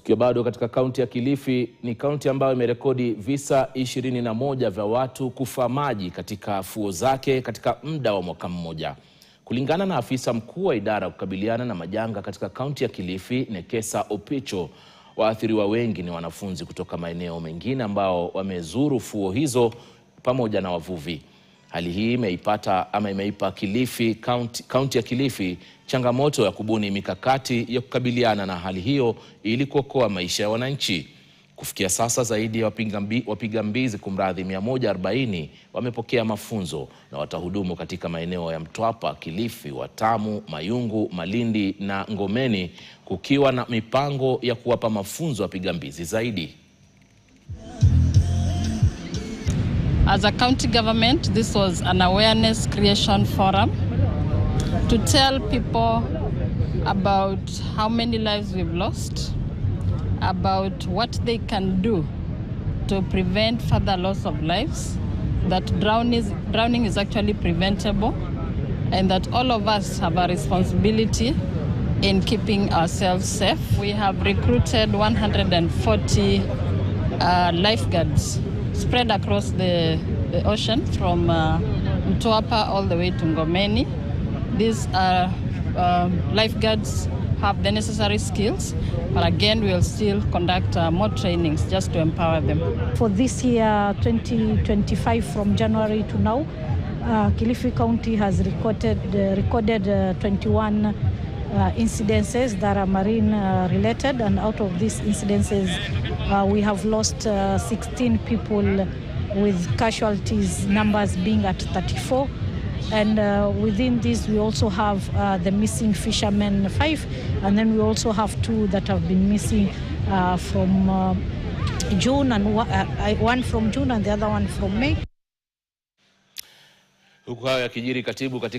Tukiwa bado katika kaunti ya Kilifi, ni kaunti ambayo imerekodi visa 21 vya watu kufa maji katika fuo zake katika muda wa mwaka mmoja. Kulingana na afisa mkuu wa idara kukabiliana na majanga katika kaunti ya Kilifi, Nekesa Opicho, waathiriwa wengi ni wanafunzi kutoka maeneo mengine ambao wamezuru fuo hizo pamoja na wavuvi. Hali hii imeipa Kilifi, kaunti ya Kilifi changamoto ya kubuni mikakati ya kukabiliana na hali hiyo ili kuokoa maisha ya wananchi. Kufikia sasa zaidi ya wapigambizi 140 wamepokea mafunzo na watahudumu katika maeneo ya Mtwapa, Kilifi, Watamu, Mayungu, Malindi na Ngomeni, kukiwa na mipango ya kuwapa mafunzo wapigambizi zaidi. As a county government, this was an awareness creation forum to tell people about how many lives we've lost, about what they can do to prevent further loss of lives, that drowning is actually preventable, and that all of us have a responsibility in keeping ourselves safe. We have recruited 140 lifeguards spread across the ocean from Mtwapa all the way to Ngomeni. These lifeguards have the necessary skills, but again we'll still conduct more trainings just to empower them. For this year 2025, from January to now, Kilifi County has recorded 21 incidences that are marine related, and out of these incidences we have lost 16 people, with casualties numbers being at 34. And within this we also have the missing fishermen 5, and then we also have 2 that have been missing from June, and one from June and the other one from May. Huku hayo yakijiri, katibu katika